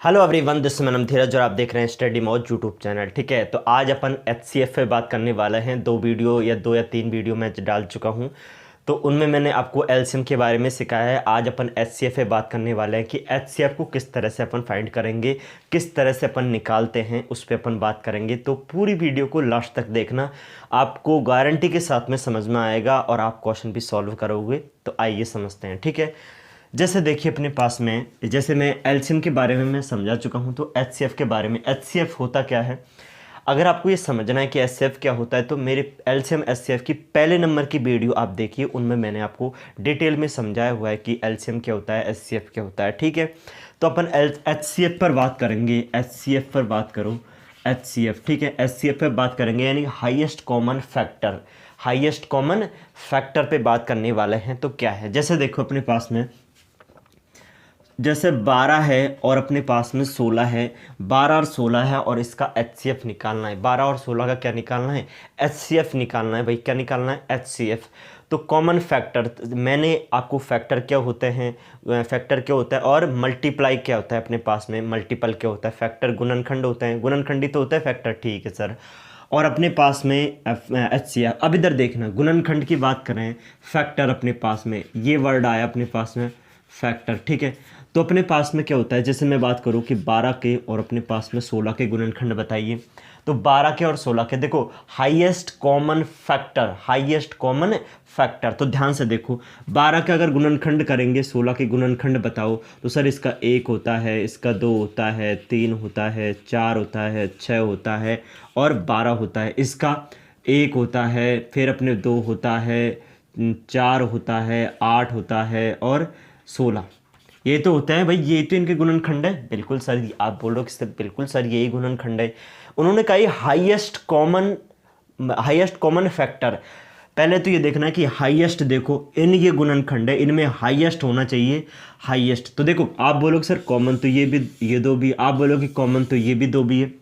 Hello everyone, this is मनम धीरज और आप देख रहे हैं स्टडी मौज यूट्यूब चैनल। ठीक है, तो आज अपन एचसीएफ पे बात करने वाले हैं। दो या तीन वीडियो मैं डाल चुका हूं, तो उनमें मैंने आपको एलसीएम के बारे में सिखाया है। आज अपन एचसीएफ पे बात करने वाले हैं कि एचसीएफ को किस तरह से अपन फाइंड करेंगे, किस तरह से अपन निकालते हैं, उस पर अपन बात करेंगे। तो पूरी वीडियो को लास्ट तक देखना, आपको गारंटी के साथ में समझ में आएगा और आप क्वेश्चन भी सॉल्व करोगे। तो आइए समझते हैं। ठीक है, जैसे देखिए अपने पास में, जैसे मैं एलसीएम के बारे में मैं समझा चुका हूं, तो एचसीएफ के बारे में, एचसीएफ होता क्या है। अगर आपको ये समझना है कि एचसीएफ क्या होता है, तो मेरे एलसीएम एचसीएफ की पहले नंबर की वीडियो आप देखिए, उनमें मैंने आपको डिटेल में समझाया हुआ है कि एलसीएम क्या होता है, एचसीएफ क्या होता है। ठीक है, तो अपन एचसीएफ पर बात करेंगे। एचसीएफ पर बात करो, एचसीएफ। ठीक है, एचसीएफ पर बात करेंगे, यानी highest common factor. Highest common factor पे बात करने वाले हैं। तो क्या है, जैसे देखो अपने पास में, जैसे 12 है और अपने पास में 16 है। 12 और 16 है और इसका एचसीएफ निकालना है। 12 और 16 का क्या निकालना है, एचसीएफ निकालना है भाई। क्या निकालना है, एचसीएफ। तो कॉमन फैक्टर, मैंने आपको फैक्टर क्या होते हैं, फैक्टर क्या होता है और मल्टीप्लाई क्या होता है अपने पास में, मल्टीपल क्या होता है। फैक्टर गुणनखंड होते हैं, गुणनखंडी तो होता है फैक्टर। ठीक है सर। और अपने पास में एचसीएफ। अब इधर देखना, गुणनखंड की बात करें, फैक्टर अपने पास में, ये वर्ड आया अपने पास में फैक्टर। ठीक है, तो अपने पास में क्या होता है, जैसे मैं बात करूं कि 12 के और अपने पास में 16 के गुणनखंड बताइए। तो 12 के और 16 के, देखो highest common factor, highest common factor. तो ध्यान से देखो, 12 के अगर गुणनखंड करेंगे, 16 के गुणनखंड बताओ, तो सर इसका 1 होता है, इसका 2 होता है, 3 होता है, 4 होता है, 6 होता है और 12 होता है। इसका 1 होता है, फिर अपने 2 होता है, 4 होता है, 8 होता है और 16। ये तो होता है भाई, ये तो इनके गुणनखंड है। बिल्कुल सर, आप बोल रहे हो कि बिल्कुल सर यही गुणनखंड है। उन्होंने कहा हाईएस्ट कॉमन फैक्टर। पहले तो ये देखना है कि हाईएस्ट, देखो इन ये गुणनखंड है, इनमें हाईएस्ट होना चाहिए। हाईएस्ट तो देखो, आप बोलोगे सर कॉमन तो ये भी, ये दो भी, आप बोलोगे कॉमन तो ये भी दो भी है।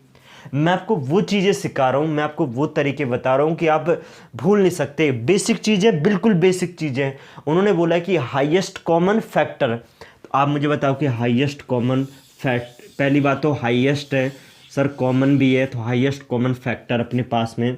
मैं आपको वो चीज़ें सिखा रहा हूँ, मैं आपको वो तरीके बता रहा हूँ कि आप भूल नहीं सकते। बेसिक चीज़ें, बिल्कुल बेसिक चीज़ें। उन्होंने बोला कि हाईएस्ट कॉमन फैक्टर। तो आप मुझे बताओ कि हाईएस्ट कॉमन फैक्ट, पहली बात तो हाईएस्ट है सर, कॉमन भी है, तो हाईएस्ट कॉमन फैक्टर अपने पास में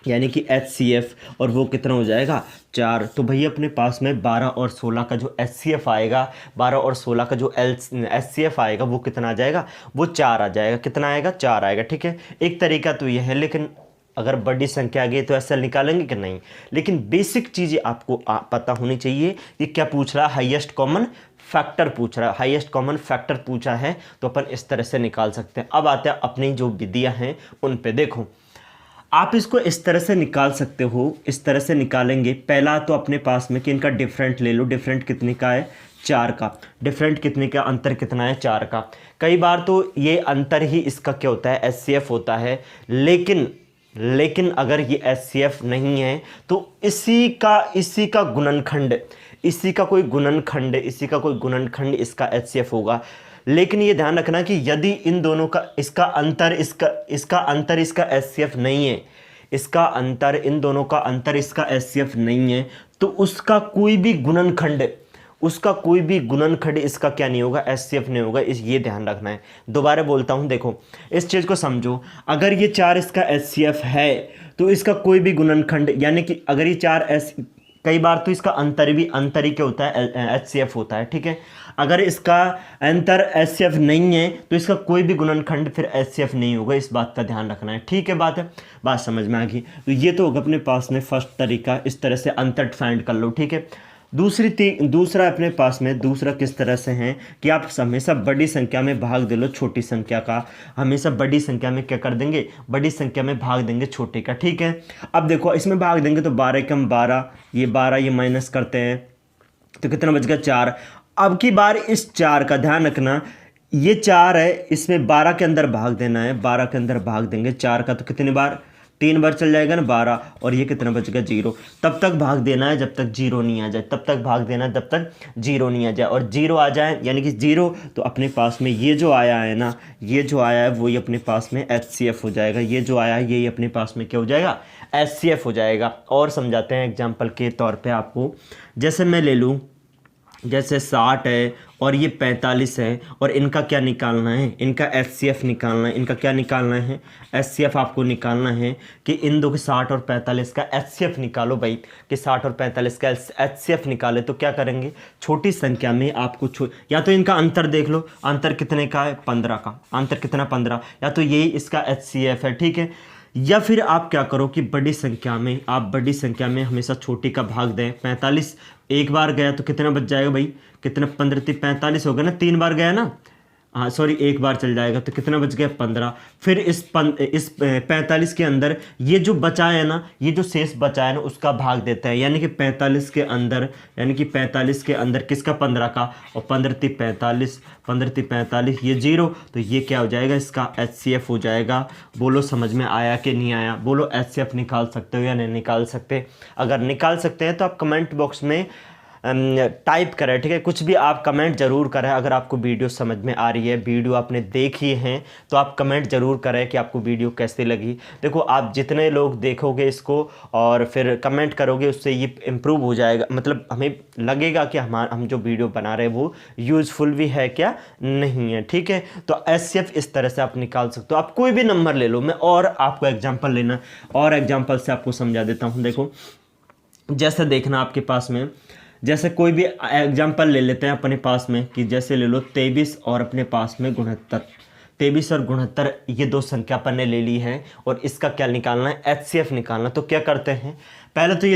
यानी कि एचसीएफ, और वो कितना हो जाएगा, 4। तो भैया अपने पास में 12 और 16 का जो एचसीएफ आएगा, 12 और 16 का जो एचसीएफ आएगा वो कितना आ जाएगा, वो 4 आ जाएगा। कितना आएगा, 4 आएगा। ठीक है, एक तरीका तो ये है, लेकिन अगर बड़ी संख्या आ गई तो एसएल निकालेंगे कि नहीं। लेकिन बेसिक चीज़ें आपको पता होनी चाहिए। ये क्या पूछ रहा है, हाईएस्ट कॉमन फैक्टर पूछ रहा है, हाईएस्ट कॉमन फैक्टर पूछा है, तो अपन इस तरह से निकाल सकते हैं। अब आते हैं अपनी जो विधियाँ हैं उन पे। देखो आप इसको इस तरह से निकाल सकते हो, इस तरह से निकालेंगे। पहला तो अपने पास में कि इनका डिफरेंट ले लो। डिफरेंट कितने का है, 4 का। डिफरेंट कितने का, अंतर कितना है, 4 का। कई बार तो ये अंतर ही इसका क्या होता है, एचसीएफ होता है। लेकिन अगर ये एचसीएफ नहीं है तो इसी का गुणनखंड, इसी का कोई गुणनखंड इसका एचसीएफ होगा। लेकिन ये ध्यान रखना कि यदि इन दोनों का, इसका अंतर इसका एचसीएफ नहीं है, इसका अंतर, इन दोनों का अंतर इसका एचसीएफ नहीं है, तो उसका कोई भी गुणनखंड इसका क्या नहीं होगा, एचसीएफ नहीं होगा। ये ध्यान रखना है। दोबारा बोलता हूं, देखो इस चीज़ को समझो। अगर ये 4 इसका एचसीएफ है तो इसका कोई भी गुणनखंड, यानी कि अगर ये 4 कई बार तो इसका अंतर ही क्या होता है, एचसीएफ होता है। ठीक है, अगर इसका अंतर एचसीएफ नहीं है तो इसका कोई भी गुणनखंड फिर एचसीएफ नहीं होगा। इस बात का ध्यान रखना है। ठीक है, बात समझ में आ गई। तो ये तो होगा अपने पास में फर्स्ट तरीका, इस तरह से अंतर फाइंड कर लो। ठीक है, दूसरा अपने पास में, दूसरा किस तरह से है कि आप हमेशा बड़ी संख्या में भाग दे लो छोटी संख्या का। हमेशा बड़ी संख्या में क्या कर देंगे, बड़ी संख्या में भाग देंगे छोटे का। ठीक है, अब देखो इसमें भाग देंगे तो 12 कम 12, ये 12 ये माइनस करते हैं तो कितना बच गया, 4। अब की बार इस 4 का ध्यान रखना, ये 4 है, इसमें 12 के अंदर भाग देना है। 12 के अंदर भाग देंगे 4 का, तो कितनी बार, 3 बार चल जाएगा ना 12, और ये कितना बच गया, 0। तब तक भाग देना है जब तक 0 नहीं आ जाए, तब तक भाग देना है जब तक 0 नहीं आ जाए। और 0 आ जाए यानी कि 0, तो अपने पास में ये जो आया है ना, ये जो आया है वही अपने पास में एचसीएफ हो जाएगा। ये जो आया है यही अपने पास में क्या हो जाएगा, एचसीएफ हो जाएगा। और समझाते हैं एग्जाम्पल के तौर पर आपको। जैसे मैं ले लूँ जैसे 60 है और ये 45 है, और इनका क्या निकालना है, इनका एचसीएफ निकालना है। इनका क्या निकालना है, एचसीएफ आपको निकालना है कि इन दो के 60 और 45 का एचसीएफ निकालो भाई, कि 60 और 45 का एचसीएफ निकाले। तो क्या करेंगे, छोटी संख्या में आपको या तो इनका अंतर देख लो, अंतर कितने का है, 15 का, अंतर कितना 15, या तो यही इसका एचसीएफ है, ठीक है। या फिर आप क्या करो कि बड़ी संख्या में, आप बड़ी संख्या में हमेशा छोटी का भाग दें। 45 एक बार गया तो कितना बच जाएगा भाई, कितना, 15 45 हो गया ना, 3 बार गया ना, हाँ सॉरी एक बार चल जाएगा तो कितना बच गया, 15। फिर इस 45 के अंदर ये जो बचा है ना, ये जो शेष बचा है ना, उसका भाग देता है, यानी कि 45 के अंदर, यानी कि 45 के अंदर किसका, 15 का, और 15 × 45, 15 × 45 ये 0, तो ये क्या हो जाएगा, इसका एचसीएफ हो जाएगा। बोलो समझ में आया कि नहीं आया, बोलो एचसीएफ निकाल सकते हो या नहीं निकाल सकते। अगर निकाल सकते हैं तो आप कमेंट बॉक्स में टाइप करें, ठीक है, कुछ भी आप कमेंट ज़रूर करें। अगर आपको वीडियो समझ में आ रही है, वीडियो आपने देखी है, तो आप कमेंट ज़रूर करें कि आपको वीडियो कैसी लगी। देखो आप जितने लोग देखोगे इसको और फिर कमेंट करोगे, उससे ये इम्प्रूव हो जाएगा, मतलब हमें लगेगा कि हम जो वीडियो बना रहे हैं वो यूज़फुल भी है क्या नहीं है, ठीक है। तो एचसीएफ इस तरह से आप निकाल सकते हो। आप कोई भी नंबर ले लो, मैं और आपको एग्जाम्पल लेना, और एग्जाम्पल से आपको समझा देता हूँ। देखो जैसे देखना आपके पास में, जैसे कोई भी एग्जाम्पल ले लेते हैं अपने पास में, कि जैसे ले लो 23 और अपने पास में 69। 23 और 69 ये दो संख्या अपन ने ले ली है, और इसका क्या निकालना है, एचसीएफ निकालना। तो क्या करते हैं, पहले तो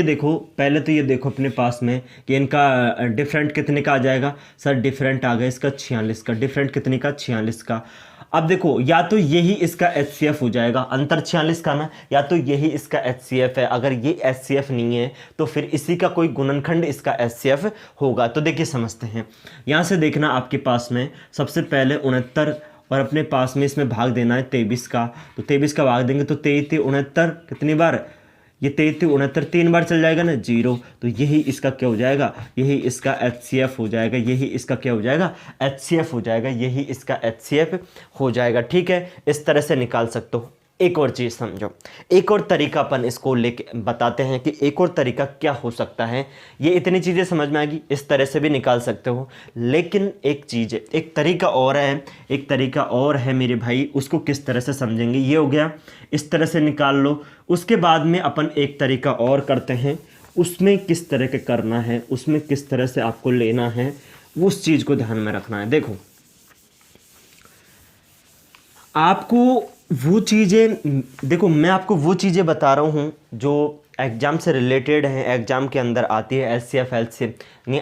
ये देखो अपने पास में कि इनका डिफरेंट कितने का आ जाएगा। सर डिफरेंट आ गया इसका 46 का, डिफरेंट कितने का, 46 का। अब देखो या तो यही इसका एचसीएफ हो जाएगा, अंतर 46 का ना, या तो यही इसका एचसीएफ है। अगर ये एचसीएफ नहीं है तो फिर इसी का कोई गुणनखंड इसका एचसीएफ होगा। तो देखिए समझते हैं, यहाँ से देखना आपके पास में सबसे पहले 69, और अपने पास में इसमें भाग देना है 23 का। तो 23 का भाग देंगे तो 23 × 69 कितनी बार, ये 23 × 69 3 बार चल जाएगा ना, 0। तो यही इसका क्या हो जाएगा, यही इसका एचसीएफ हो जाएगा, यही इसका क्या हो जाएगा, एचसीएफ हो जाएगा, यही इसका एचसीएफ हो जाएगा, ठीक है। इस तरह से निकाल सकते हो। एक और चीज़ समझो, एक और तरीका अपन इसको लेके बताते हैं कि एक और तरीका क्या हो सकता है। ये इतनी चीज़ें समझ में आएगी, इस तरह से भी निकाल सकते हो, लेकिन एक चीज़ है, एक तरीका और है, एक तरीका और है मेरे भाई, उसको किस तरह से समझेंगे। ये हो गया, इस तरह से निकाल लो। उसके बाद में अपन एक तरीका और करते हैं, उसमें किस तरह के करना है, उसमें किस तरह से आपको लेना है, उस चीज़ को ध्यान में रखना है। देखो आपको वो चीज़ें, देखो मैं आपको वो चीज़ें बता रहा हूँ जो एग्ज़ाम से रिलेटेड हैं, एग्ज़ाम के अंदर आती है। एचसीएफ एलसीएम, नहीं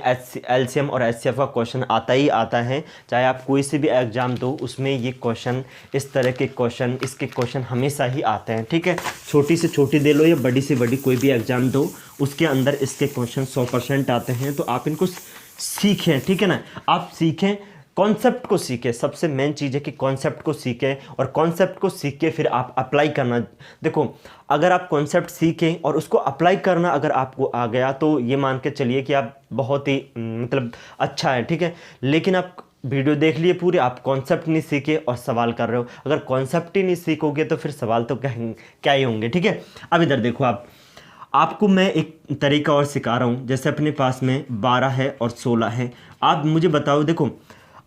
एलसीएम और एचसीएफ का क्वेश्चन आता ही आता है, चाहे आप कोई से भी एग्ज़ाम दो, उसमें ये क्वेश्चन, इस तरह के क्वेश्चन, इसके क्वेश्चन हमेशा ही आते हैं, ठीक है। छोटी से छोटी दे लो या बड़ी से बड़ी कोई भी एग्ज़ाम दो, उसके अंदर इसके क्वेश्चन 100% आते हैं। तो आप इनको सीखें, ठीक है ना, आप सीखें, कॉन्सेप्ट को सीखें। सबसे मेन चीज़ है कि कॉन्सेप्ट को सीखें, और कॉन्सेप्ट को सीख के फिर आप अप्लाई करना। देखो अगर आप कॉन्सेप्ट सीखें और उसको अप्लाई करना अगर आपको आ गया, तो ये मान के चलिए कि आप बहुत ही मतलब अच्छा है, ठीक है। लेकिन आप वीडियो देख लिए पूरी, आप कॉन्सेप्ट नहीं सीखे और सवाल कर रहे हो। अगर कॉन्सेप्ट ही नहीं सीखोगे तो फिर सवाल तो क्या ही होंगे, ठीक है। अब इधर देखो, आपको मैं एक तरीका और सिखा रहा हूँ। जैसे अपने पास में 12 है और 16 है, आप मुझे बताओ। देखो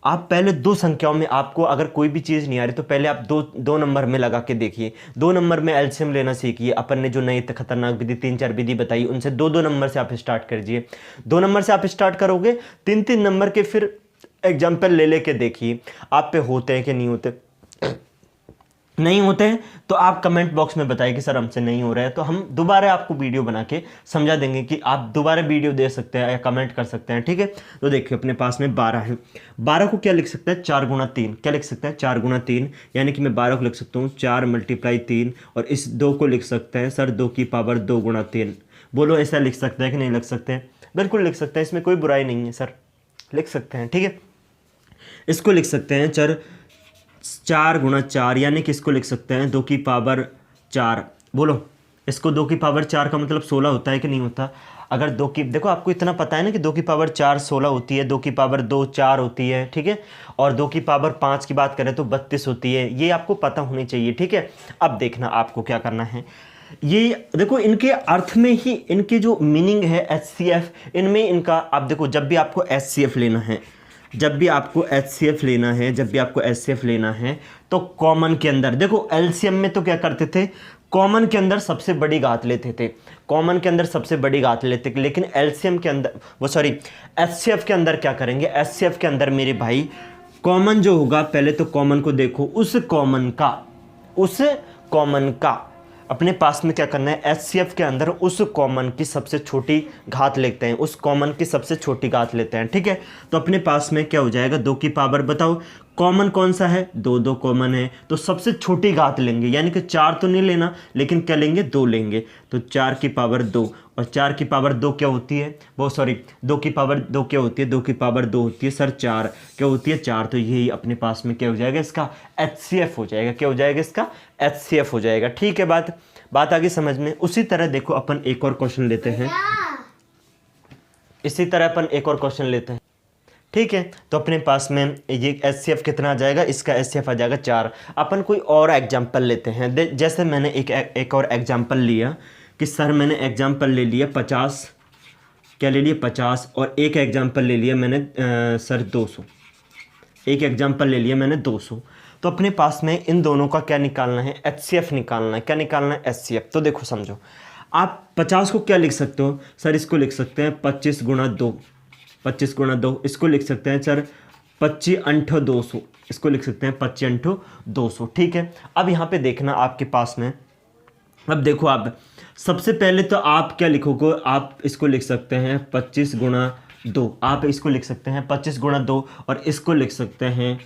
आप पहले दो संख्याओं में, आपको अगर कोई भी चीज़ नहीं आ रही तो पहले आप दो नंबर में लगा के देखिए। 2 नंबर में एलसीएम लेना सीखिए। अपन ने जो नई खतरनाक विधि 3-4 विधि बताई, उनसे 2 नंबर से आप स्टार्ट करिए। 2 नंबर से आप स्टार्ट करोगे, 3-3 नंबर के फिर एग्जाम्पल ले लेके देखिए आप पे होते हैं कि नहीं होते। नहीं होते हैं तो आप कमेंट बॉक्स में बताइए कि सर हमसे नहीं हो रहा है, तो हम दोबारा आपको वीडियो बना के समझा देंगे कि आप दोबारा वीडियो दे सकते हैं या कमेंट कर सकते हैं, ठीक है। तो देखिए अपने पास में 12 है, 12 को क्या लिख सकते हैं, 4 × 3, क्या लिख सकते हैं, 4 × 3, यानी कि मैं 12 को लिख सकता हूँ 4 × 3, और इस 2 को लिख सकते हैं सर 2 की पावर 2 × 3। बोलो ऐसा लिख सकते हैं कि नहीं लिख सकते हैं, बिल्कुल लिख सकते हैं, इसमें कोई बुराई नहीं है सर, लिख सकते हैं, ठीक है। इसको लिख सकते हैं 4 × 4, यानी कि इसको लिख सकते हैं 2 की पावर 4। बोलो इसको 2 की पावर 4 का मतलब 16 होता है कि नहीं होता। अगर 2 की, देखो आपको इतना पता है ना कि 2 की पावर 4 16 होती है, 2 की पावर 2 4 होती है, ठीक है। और 2 की पावर 5 की बात करें तो 32 होती है, ये आपको पता होनी चाहिए, ठीक है। अब देखना आपको क्या करना है, ये देखो इनके अर्थ में ही इनके जो मीनिंग है HCF, इनमें इनका आप देखो, जब भी आपको HCF लेना है, जब भी आपको HCF लेना है, जब भी आपको HCF लेना है तो कॉमन के अंदर देखो, एलसीएम में तो क्या करते थे, कॉमन के अंदर सबसे बड़ी घात लेते थे, कॉमन के अंदर सबसे बड़ी घात लेते थे, लेकिन एलसीएम के अंदर वो सॉरी HCF के अंदर क्या करेंगे, HCF के अंदर मेरे भाई कॉमन जो होगा, पहले तो कॉमन को देखो, उस कॉमन का अपने पास में क्या करना है, HCF के अंदर उस कॉमन की सबसे छोटी घात लेते हैं, उस कॉमन की सबसे छोटी घात लेते हैं, ठीक है। तो अपने पास में क्या हो जाएगा, 2 की पावर, बताओ कॉमन कौन सा है, 2 कॉमन है, तो सबसे छोटी घात लेंगे, यानी कि 4 तो नहीं लेना, लेकिन क्या लेंगे, 2 लेंगे, तो 4 की पावर 2, और 4 की पावर 2 क्या होती है, वो सॉरी 2 की पावर 2 क्या होती है, 2 की पावर 2 होती है सर 4, क्या होती है 4, तो यही अपने पास में क्या हो जाएगा, इसका HCF हो जाएगा, क्या हो जाएगा, इसका HCF हो जाएगा, ठीक है। बात आगे समझ में। उसी तरह देखो अपन एक और क्वेश्चन लेते हैं, इसी तरह अपन एक और क्वेश्चन लेते हैं, ठीक है। तो अपने पास में ये HCF कितना आ जाएगा, इसका HCF आ जाएगा 4। अपन कोई और एग्जाम्पल लेते हैं, जैसे मैंने एक और एग्जाम्पल लिया कि सर मैंने एग्जाम्पल ले लिया 50, क्या ले लिया 50, और एक एग्जाम्पल ले लिया मैंने सर 200, एक एग्जाम्पल ले लिया मैंने 200। तो अपने पास में इन दोनों का क्या निकालना है, HCF निकालना है, क्या निकालना है, HCF। तो देखो समझो, आप 50 को क्या लिख सकते हो सर, इसको लिख सकते हैं 25 गुणा 2, 25 गुणा 2, इसको लिख सकते हैं सर 25 × 200, इसको लिख सकते हैं 25 × 200, ठीक है। अब यहाँ पे देखना आपके पास में, अब देखो आप सबसे पहले तो आप क्या लिखोगे, आप इसको लिख सकते हैं 25 गुणा 2, आप इसको लिख सकते हैं 25 गुणा 2, और इसको लिख सकते हैं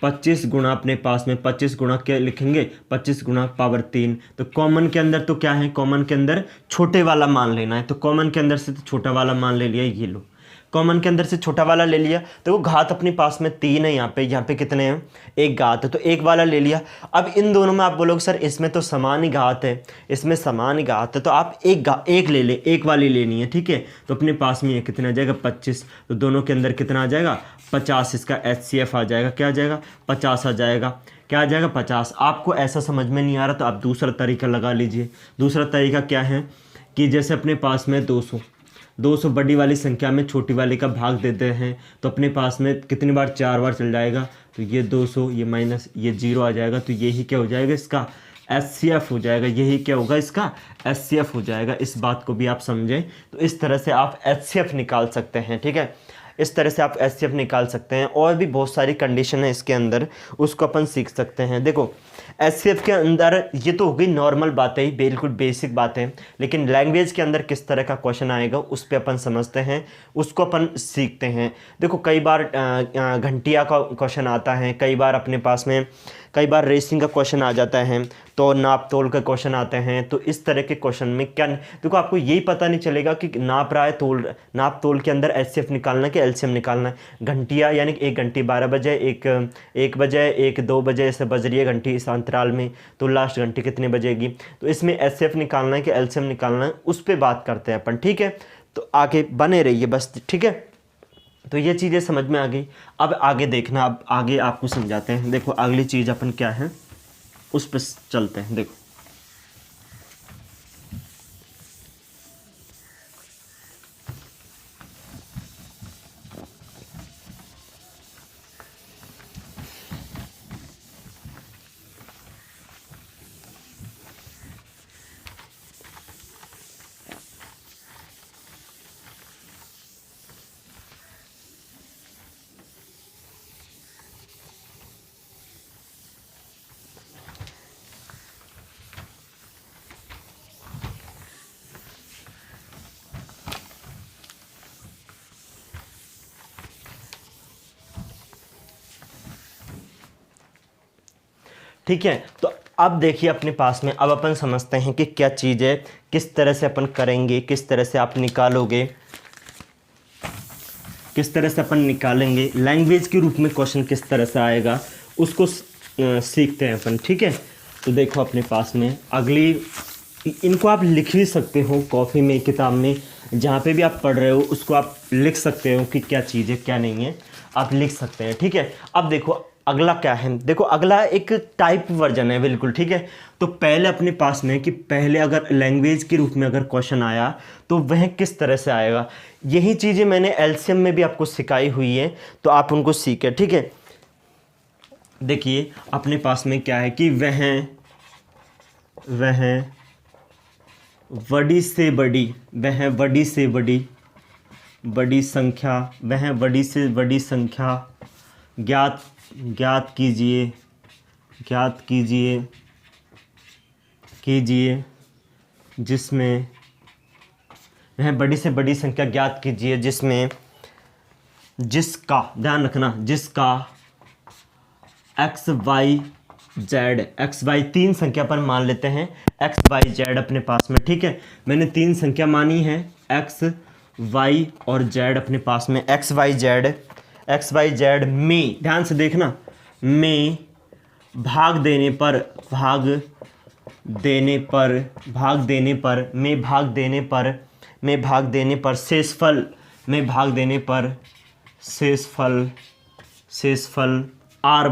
25 गुणा, अपने पास में 25 गुणा क्या लिखेंगे, 25 गुणा पावर 3। तो कॉमन के अंदर तो क्या है, कॉमन के अंदर छोटे वाला मान लेना है, तो कॉमन के अंदर से तो छोटा वाला मान ले लिया, ये लो कॉमन के अंदर से छोटा वाला ले लिया, तो वो घात अपने पास में 3 है, यहाँ पे कितने हैं, एक घात है, तो एक वाला ले लिया। अब इन दोनों में आप बोलोगे सर इसमें तो समान ही घात है, इसमें समान ही घात है, तो आप एक ले ले, एक वाली लेनी है, ठीक है। तो अपने पास में ये कितना आ जाएगा 25, तो दोनों के अंदर कितना आ जाएगा 50, इसका HCF आ जाएगा, क्या आ जाएगा 50 आ जाएगा, क्या आ जाएगा 50। आपको ऐसा समझ में नहीं आ रहा तो आप दूसरा तरीका लगा लीजिए। दूसरा तरीका क्या है कि जैसे अपने पास में 200 बड़ी वाली संख्या में छोटी वाली का भाग देते हैं, तो अपने पास में कितनी बार, 4 बार चल जाएगा, तो ये 200, ये माइनस ये 0 आ जाएगा, तो यही क्या हो जाएगा, इसका HCF हो जाएगा, यही क्या होगा, इसका HCF हो जाएगा। इस बात को भी आप समझें, तो इस तरह से आप HCF निकाल सकते हैं, ठीक है, इस तरह से आप HCF निकाल सकते हैं। और भी बहुत सारी कंडीशन है इसके अंदर, उसको अपन सीख सकते हैं। देखो HCF के अंदर ये तो हो गई नॉर्मल बातें, बिल्कुल बेसिक बातें, लेकिन लैंग्वेज के अंदर किस तरह का क्वेश्चन आएगा उस पर अपन समझते हैं, उसको अपन सीखते हैं। देखो कई बार घंटिया का क्वेश्चन आता है, कई बार अपने पास में कई बार रेसिंग का क्वेश्चन आ जाता है, तो नाप तोल का क्वेश्चन आते हैं। तो इस तरह के क्वेश्चन में क्या, देखो आपको यही पता नहीं चलेगा कि नाप रहा है नाप तोल के अंदर HCF निकालना है कि LCM निकालना है। घंटिया यानी कि 1 घंटी 12 बजे, 1 बजे, 1 2 बजे ऐसे बज रही है घंटी इस अंतराल में, तो लास्ट घंटी कितने बजेगी, तो इसमें HCF निकालना है कि LCM निकालना है, उस पर बात करते हैं अपन, ठीक है। तो आगे बने रहिए बस, ठीक है। तो ये चीज़ें समझ में आ गई। अब आगे देखना, अब आगे आपको समझाते हैं। देखो अगली चीज़ अपन क्या है उस पर चलते हैं। देखो ठीक है, तो अब देखिए अपने पास में, अब अपन समझते हैं कि क्या चीज़ है, किस तरह से अपन करेंगे, किस तरह से आप निकालोगे, किस तरह से अपन निकालेंगे, लैंग्वेज के रूप में क्वेश्चन किस तरह से आएगा उसको सीखते हैं अपन, ठीक है। तो देखो अपने पास में अगली, इनको आप लिख भी सकते हो कॉपी में, किताब में, जहाँ पे भी आप पढ़ रहे हो उसको आप लिख सकते हो कि क्या चीज़ है क्या नहीं है, आप लिख सकते हैं, ठीक है। अब देखो अगला क्या है, देखो अगला एक टाइप वर्जन है बिल्कुल, ठीक है। तो पहले अपने पास में कि पहले अगर लैंग्वेज के रूप में अगर क्वेश्चन आया तो वह किस तरह से आएगा, यही चीज़ें मैंने एलसीएम में भी आपको सिखाई हुई है, तो आप उनको सीखें, ठीक है। देखिए अपने पास में क्या है कि वह बड़ी से बड़ी, वह बड़ी से बड़ी संख्या, वह बड़ी से बड़ी संख्या ज्ञात कीजिए जिसमें, वह बड़ी से बड़ी संख्या ज्ञात कीजिए जिसमें, जिसका ध्यान रखना, जिसका एक्स वाई तीन संख्या पर मान लेते हैं एक्स वाई जेड अपने पास में, ठीक है। मैंने तीन संख्या मानी है एक्स वाई और जेड अपने पास में, एक्स वाई जेड में, ध्यान से देखना, में भाग देने पर शेषफल आर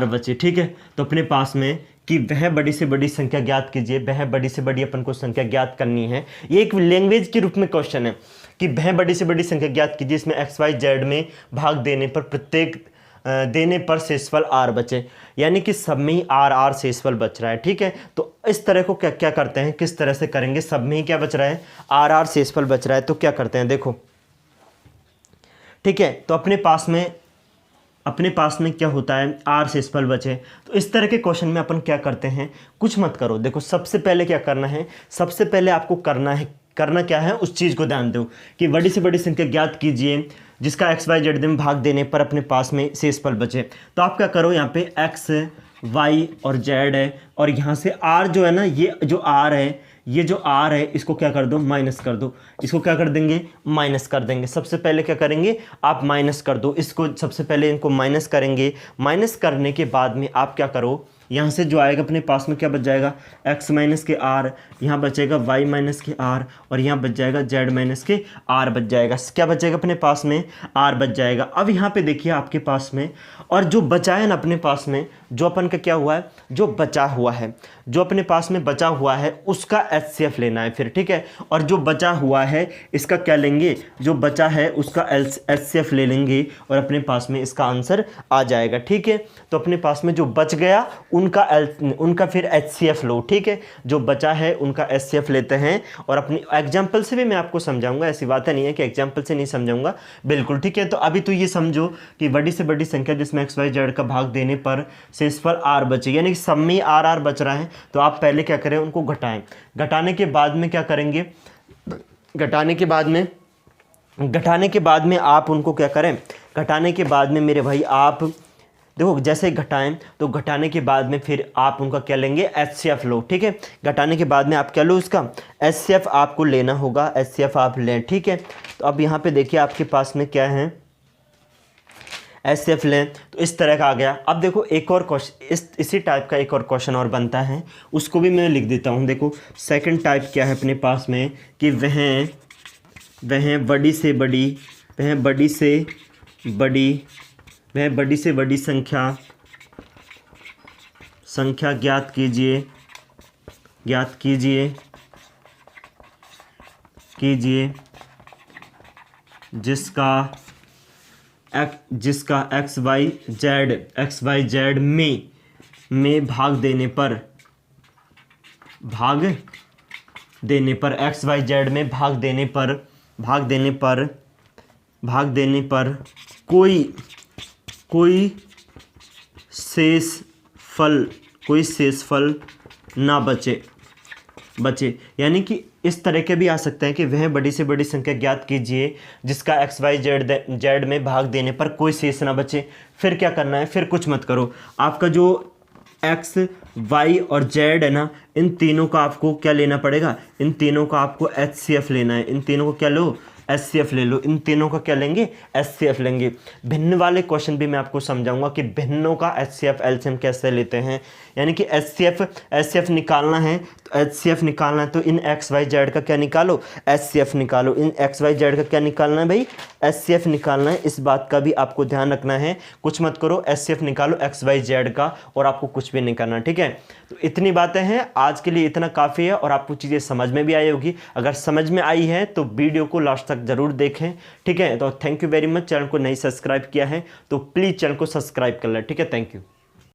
बचे, ठीक है। तो अपने पास में कि वह बड़ी से बड़ी संख्या ज्ञात कीजिए, वह बड़ी से बड़ी अपन को संख्या ज्ञात करनी है, ये एक लैंग्वेज के रूप में क्वेश्चन है कि वह बड़ी से बड़ी संख्या ज्ञात कीजिए इसमें एक्स वाई जेड में भाग देने पर प्रत्येक देने पर शेषफल आर बचे, यानी कि सब में ही आर शेषफल बच रहा है, ठीक है। तो इस तरह को क्या करते हैं, किस तरह से करेंगे, सब में ही क्या बच रहा है, आर शेषफल बच रहा है, तो क्या करते हैं देखो, ठीक है। तो अपने पास में क्या होता है, आर शेषफल बचे। तो इस तरह के क्वेश्चन में अपन क्या करते हैं, कुछ मत करो, देखो सबसे पहले क्या करना है, सबसे पहले आपको करना क्या है, उस चीज़ को ध्यान दो कि बड़ी से बड़ी संख्या ज्ञात कीजिए जिसका एक्स वाई जेड में भाग देने पर अपने पास में शेषफल बचे। तो आप क्या करो, यहाँ पे एक्स वाई और जेड है, और यहाँ से आर जो है ना, ये जो आर है इसको क्या कर दो, माइनस कर दो, इसको क्या कर देंगे, माइनस कर देंगे। सबसे पहले क्या करेंगे, आप माइनस कर दो इसको, सबसे पहले इनको माइनस करेंगे। माइनस करने के बाद में आप क्या करो, यहाँ से जो आएगा अपने पास में क्या बच जाएगा, x माइनस के आर, यहाँ बचेगा y माइनस के आर, और यहाँ बच जाएगा z माइनस के आर बच जाएगा। क्या बच जाएगा अपने पास में, r बच जाएगा। अब यहाँ पे देखिए आपके पास में, और जो बचा है ना अपने पास में, जो अपन का क्या हुआ है, जो अपने पास में बचा हुआ है उसका HCF लेना है फिर, ठीक है। और जो बचा हुआ है इसका क्या लेंगे, जो बचा है उसका HCF ले लेंगे, और अपने पास में इसका आंसर आ जाएगा, ठीक है। तो अपने पास में जो बच गया उनका फिर HCF लो, ठीक है। जो बचा है उनका HCF लेते हैं, और अपनी एग्जाम्पल से भी मैं आपको समझाऊंगा, ऐसी बात नहीं है कि एग्जाम्पल से नहीं समझाऊंगा, बिल्कुल, ठीक है। तो अभी तो ये समझो कि बड़ी से बड़ी संख्या जिसमें एक्स वाई जेड का भाग देने पर शेषफल आर बचे, यानी कि सब में आर बच रहा है। तो आप पहले क्या करें, उनको घटाएं। घटाने के बाद में क्या करेंगे, घटाने के बाद में आप उनको क्या करें, घटाने के बाद में मेरे भाई आप देखो, जैसे घटाएं तो घटाने के बाद में फिर आप उनका क्या लेंगे, HCF लो, ठीक है। घटाने के बाद में आप क्या लो, उसका HCF आपको लेना होगा, HCF आप लें, ठीक है। तो अब यहाँ पे देखिए आपके पास में क्या है, HCF लें, तो इस तरह का आ गया। अब देखो एक और क्वेश्चन, इसी टाइप का एक और क्वेश्चन और बनता है, उसको भी मैं लिख देता हूँ। देखो सेकंड टाइप क्या है अपने पास में कि वह बड़ी से बड़ी संख्या ज्ञात कीजिए जिसका एक्स वाई जेड में भाग देने पर एक्स वाई जेड में भाग देने पर कोई शेषफल ना बचे, यानी कि इस तरह के भी आ सकते हैं कि वह बड़ी से बड़ी संख्या ज्ञात कीजिए जिसका एक्स वाई जेड में भाग देने पर कोई शेष ना बचे। फिर क्या करना है, फिर कुछ मत करो, आपका जो एक्स वाई और जेड है ना, इन तीनों का आपको क्या लेना पड़ेगा, इन तीनों का आपको HCF लेना है। इन तीनों को क्या लो, HCF ले लो, इन तीनों का क्या लेंगे, HCF लेंगे। भिन्न वाले क्वेश्चन भी मैं आपको समझाऊंगा कि भिन्नों का HCF LCM कैसे लेते हैं। यानी कि HCF निकालना है तो HCF निकालना है तो इन XYZ का क्या निकालो, HCF निकालो। इन XYZ का क्या निकालना है भाई, HCF निकालना है। इस बात का भी आपको ध्यान रखना है, कुछ मत करो, HCF निकालो XYZ का और आपको कुछ भी नहीं करना, ठीक है। तो इतनी बातें हैं आज के लिए, इतना काफ़ी है और आपको चीज़ें समझ में भी आई होगी। अगर समझ में आई है तो वीडियो को लास्ट तक ज़रूर देखें, ठीक है। तो thank you very much. Channel को नहीं सब्सक्राइब किया है तो प्लीज़ चैनल को सब्सक्राइब कर लें, ठीक है। Thank you.